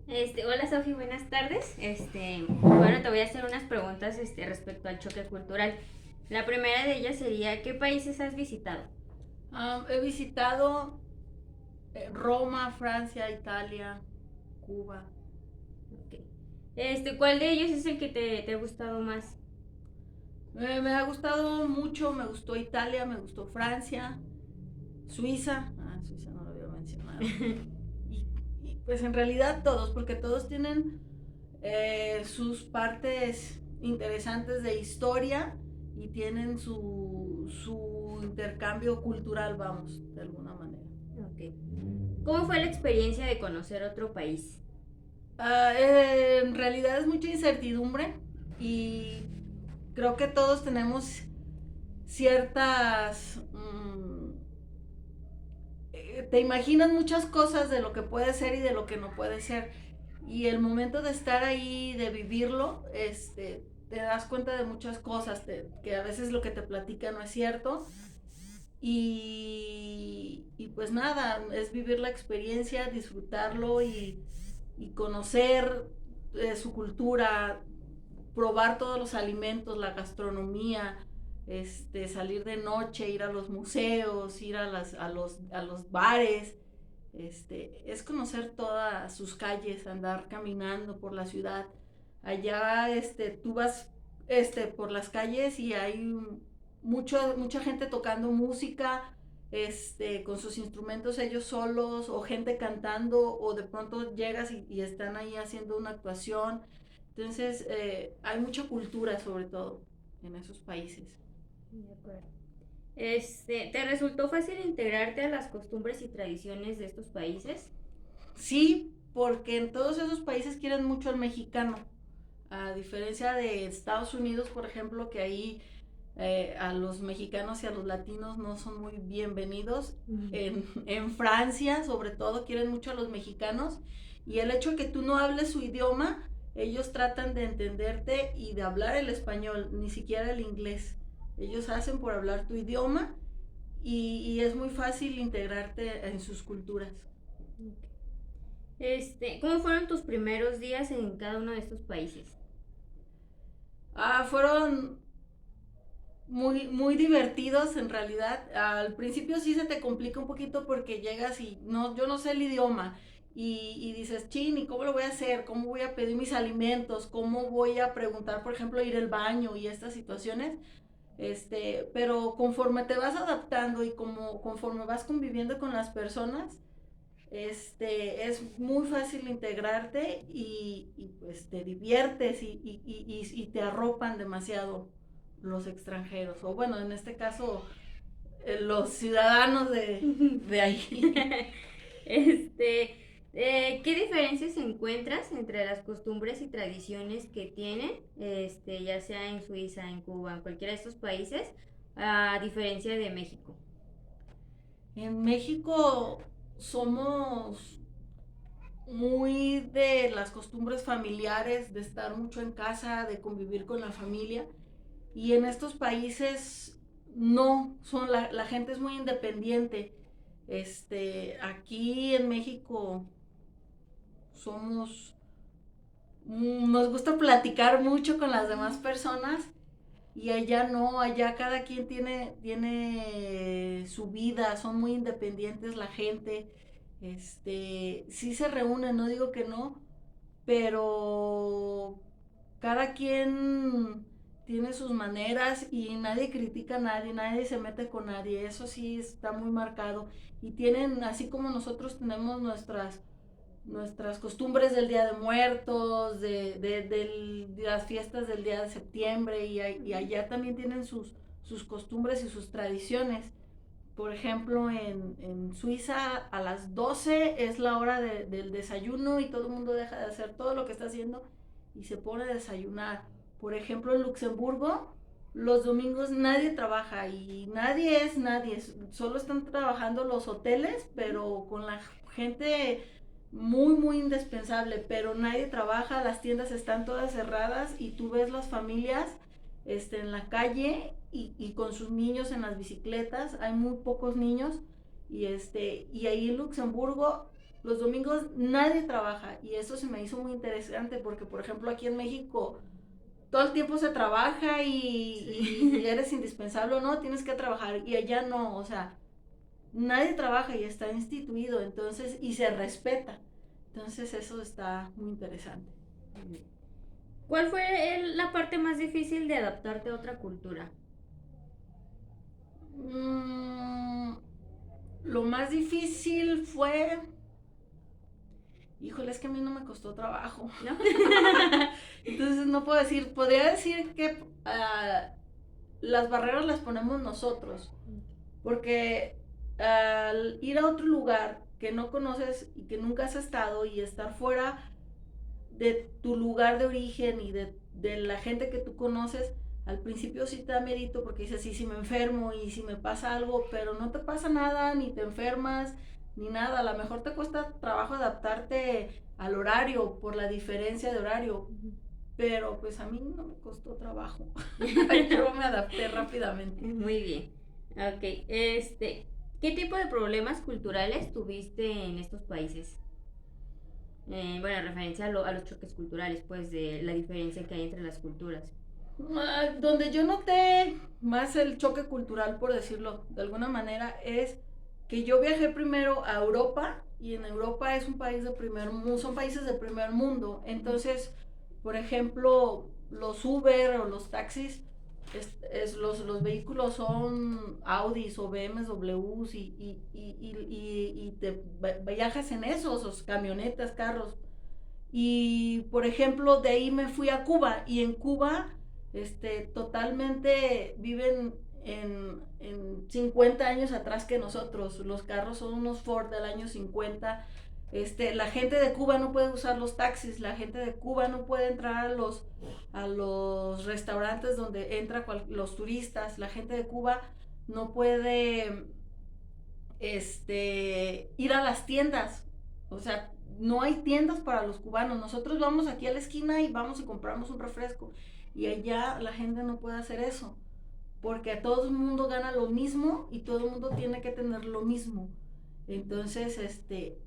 Hola Sofi, buenas tardes. Bueno, te voy a hacer unas preguntas respecto al choque cultural. La primera de ellas sería, ¿qué países has visitado? He visitado Roma, Francia, Italia, Cuba. Ok. ¿Cuál de ellos es el que te ha gustado más? Me ha gustado mucho, me gustó Italia, me gustó Francia, Suiza. Suiza no lo había mencionado. Y, pues en realidad todos, porque todos tienen sus partes interesantes de historia y tienen su intercambio cultural, vamos, de alguna manera. Ok. ¿Cómo fue la experiencia de conocer otro país? En realidad es mucha incertidumbre y creo que todos tenemos ciertas... te imaginas muchas cosas de lo que puede ser y de lo que no puede ser. Y el momento de estar ahí, de vivirlo, te das cuenta de muchas cosas, que a veces lo que te platica no es cierto. Y pues nada, es vivir la experiencia, disfrutarlo y conocer su cultura, probar todos los alimentos, la gastronomía, salir de noche, ir a los museos, ir a los bares, es conocer todas sus calles, andar caminando por la ciudad. Allá, tú vas, por las calles y hay mucha gente tocando música, con sus instrumentos ellos solos, o gente cantando, o de pronto llegas y están ahí haciendo una actuación. Entonces, hay mucha cultura sobre todo en esos países. De acuerdo. ¿Te resultó fácil integrarte a las costumbres y tradiciones de estos países? Sí, porque en todos esos países quieren mucho al mexicano. A diferencia de Estados Unidos, por ejemplo, que ahí a los mexicanos y a los latinos no son muy bienvenidos. Ujú. En Francia, sobre todo, quieren mucho a los mexicanos. Y el hecho de que tú no hables su idioma, ellos tratan de entenderte y de hablar el español, ni siquiera el inglés. Ellos hacen por hablar tu idioma y es muy fácil integrarte en sus culturas. Ok. ¿Cómo fueron tus primeros días en cada uno de estos países? Fueron muy divertidos en realidad. Al principio sí se te complica un poquito porque llegas y no, yo no sé el idioma y dices, chin, ¿y cómo lo voy a hacer? ¿Cómo voy a pedir mis alimentos? ¿Cómo voy a preguntar, por ejemplo, ir al baño y estas situaciones? Pero conforme te vas adaptando y como conforme vas conviviendo con las personas, es muy fácil integrarte y pues te diviertes y te arropan demasiado los extranjeros, o bueno, en este caso, los ciudadanos de ahí. Este, ¿Qué diferencias encuentras entre las costumbres y tradiciones que tienen, ya sea en Suiza, en Cuba, en cualquiera de estos países, a diferencia de México? En México somos muy de las costumbres familiares, de estar mucho en casa, de convivir con la familia. Y en estos países no, la gente es muy independiente. Aquí en México somos, nos gusta platicar mucho con las demás personas y allá no, allá cada quien tiene su vida, son muy independientes la gente. Sí se reúnen, no digo que no, pero cada quien tiene sus maneras y nadie critica a nadie, nadie se mete con nadie, eso sí está muy marcado. Y tienen, así como nosotros tenemos nuestras costumbres del Día de Muertos, de las fiestas del Día de Septiembre, y allá también tienen sus costumbres y sus tradiciones. Por ejemplo, en Suiza a las 12 es la hora del desayuno y todo el mundo deja de hacer todo lo que está haciendo y se pone a desayunar. Por ejemplo, en Luxemburgo los domingos nadie trabaja y nadie es nadie, solo están trabajando los hoteles, pero con la gente muy indispensable, pero nadie trabaja, las tiendas están todas cerradas y tú ves las familias en la calle y con sus niños en las bicicletas, hay muy pocos niños y ahí en Luxemburgo los domingos nadie trabaja y eso se me hizo muy interesante porque, por ejemplo, aquí en México todo el tiempo se trabaja y eres indispensable o no, tienes que trabajar y allá no, o sea, nadie trabaja y está instituido, entonces, y se respeta. Entonces eso está muy interesante. ¿Cuál fue la parte más difícil de adaptarte a otra cultura? Mm, lo más difícil fue, híjole, es que a mí no me costó trabajo. ¿No? Entonces no puedo decir, podría decir que las barreras las ponemos nosotros, porque al ir a otro lugar que no conoces y que nunca has estado y estar fuera de tu lugar de origen y de la gente que tú conoces, al principio sí te da mérito porque dices, sí, si me enfermo y si me pasa algo, pero no te pasa nada, ni te enfermas, ni nada. A lo mejor te cuesta trabajo adaptarte al horario por la diferencia de horario, pero pues a mí no me costó trabajo. Yo me adapté rápidamente. Muy bien. Ok, ¿qué tipo de problemas culturales tuviste en estos países? Bueno, en referencia a los choques culturales, pues de la diferencia que hay entre las culturas. Donde yo noté más el choque cultural, por decirlo de alguna manera, es que yo viajé primero a Europa y en Europa es un país de primer mundo, son países de primer mundo. Entonces, por ejemplo, los Uber o los taxis, los vehículos son Audis o BMWs y te viajas en esos, o camionetas, carros. Y por ejemplo, de ahí me fui a Cuba y en Cuba totalmente viven en 50 años atrás que nosotros. Los carros son unos Ford del año 50. La gente de Cuba no puede usar los taxis, la gente de Cuba no puede entrar a los restaurantes donde entran los turistas, la gente de Cuba no puede ir a las tiendas. O sea, no hay tiendas para los cubanos. Nosotros vamos aquí a la esquina y vamos y compramos un refresco. Y allá la gente no puede hacer eso. Porque todo el mundo gana lo mismo y todo el mundo tiene que tener lo mismo. Entonces,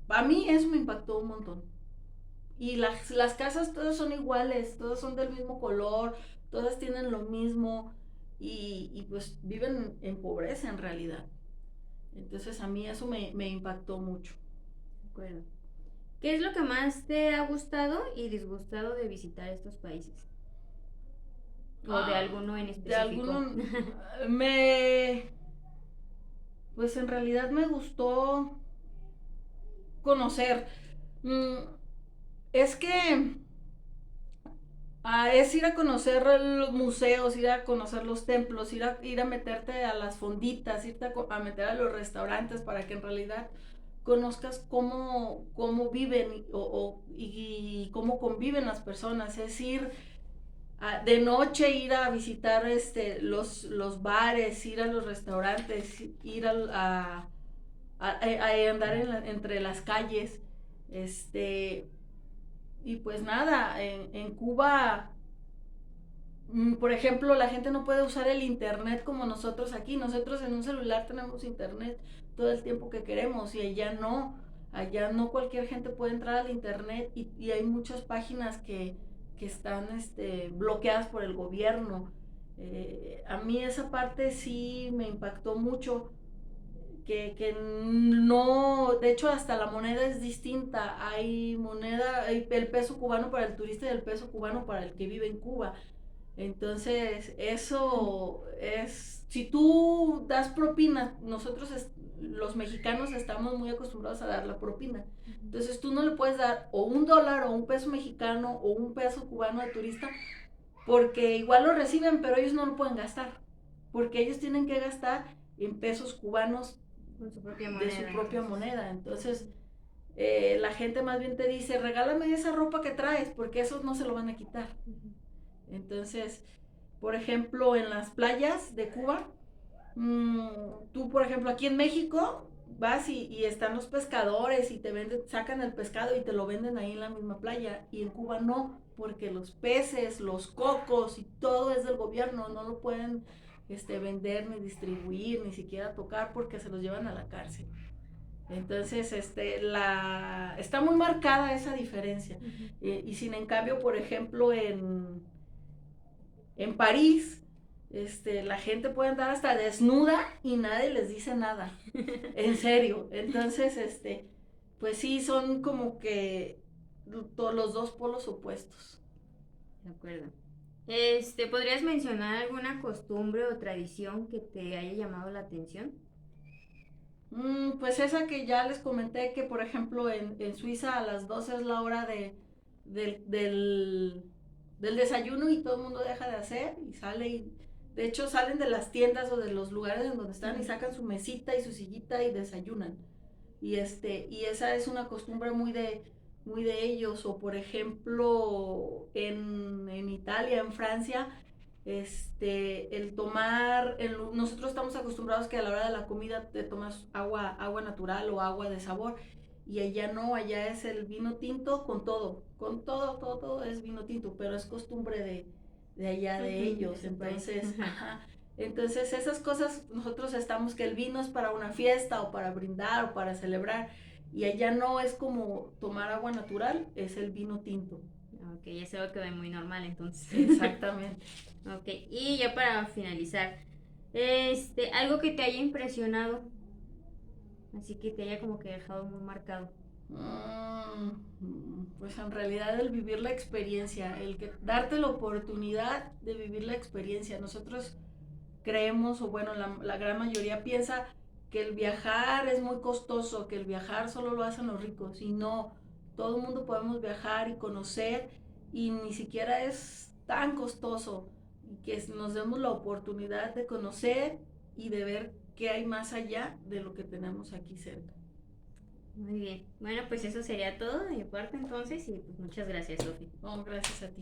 a mí eso me impactó un montón. Y las casas todas son iguales, todas son del mismo color, todas tienen lo mismo y pues viven en pobreza en realidad. Entonces a mí eso me impactó mucho. De acuerdo. ¿Qué es lo que más te ha gustado y disgustado de visitar estos países? ¿O de alguno en De específico? alguno me pues en realidad me gustó conocer. Mm, es que es ir a conocer los museos, ir a conocer los templos, ir a meterte a las fonditas, irte a meter a los restaurantes para que en realidad conozcas cómo viven y cómo conviven las personas. Es ir de noche, ir a visitar los bares, ir a los restaurantes, ir a andar entre las calles. Y pues nada, en Cuba, por ejemplo, la gente no puede usar el internet como nosotros aquí. Nosotros en un celular tenemos internet todo el tiempo que queremos y allá no. Allá no cualquier gente puede entrar al internet y hay muchas páginas que están bloqueadas por el gobierno. A mí esa parte sí me impactó mucho, que no, de hecho hasta la moneda es distinta. Hay moneda, hay el peso cubano para el turista y el peso cubano para el que vive en Cuba. Entonces, eso es, si tú das propina, nosotros los mexicanos estamos muy acostumbrados a dar la propina. Entonces, tú no le puedes dar o $1 o un peso mexicano o un peso cubano de turista porque igual lo reciben, pero ellos no lo pueden gastar, porque ellos tienen que gastar en pesos cubanos Con su propia de su moneda. propia moneda. Entonces, la gente más bien te dice, regálame esa ropa que traes, porque esos no se lo van a quitar. Entonces, por ejemplo, en las playas de Cuba, tú, por ejemplo, aquí en México, vas y están los pescadores y te venden, sacan el pescado y te lo venden ahí en la misma playa. Y en Cuba no, porque los peces, los cocos y todo es del gobierno, no lo pueden vender ni distribuir, ni siquiera tocar porque se los llevan a la cárcel. Entonces, está muy marcada esa diferencia. Ujú. Y sin en cambio, por ejemplo, en París, la gente puede andar hasta desnuda y nadie les dice nada. En serio. Entonces, pues sí, son como que los dos polos opuestos. De acuerdo. ¿Podrías mencionar alguna costumbre o tradición que te haya llamado la atención? Pues esa que ya les comenté que, por ejemplo, en Suiza a las 12 es la hora del, del, del desayuno y todo el mundo deja de hacer y sale y de hecho salen de las tiendas o de los lugares en donde están y Ujú. sacan su mesita y su sillita y desayunan. Y esa es una costumbre muy de ellos. O por ejemplo, en Italia, en Francia, nosotros estamos acostumbrados que a la hora de la comida te tomas agua natural o agua de sabor. Y allá no, allá es el vino tinto con todo es vino tinto, pero es costumbre de allá de Ujú, de ellos. su país. Entonces, Ajá. ajá, entonces esas cosas nosotros estamos que el vino es para una fiesta o para brindar o para celebrar y allá no es como tomar agua natural, es el vino tinto. Ok, ya se ve que ve muy normal entonces. Exactamente. Ok, y ya para finalizar, algo que te haya impresionado, así que te haya como que dejado muy marcado. Pues en realidad el vivir la experiencia, el que darte la oportunidad de vivir la experiencia. Nosotros creemos, o bueno, la gran mayoría piensa que el viajar es muy costoso, que el viajar solo lo hacen los ricos, y no, todo el mundo podemos viajar y conocer, y ni siquiera es tan costoso, y que nos demos la oportunidad de conocer y de ver qué hay más allá de lo que tenemos aquí cerca. Muy bien. Bueno, pues eso sería todo de mi parte entonces y pues muchas gracias, Sofi. No, gracias a ti.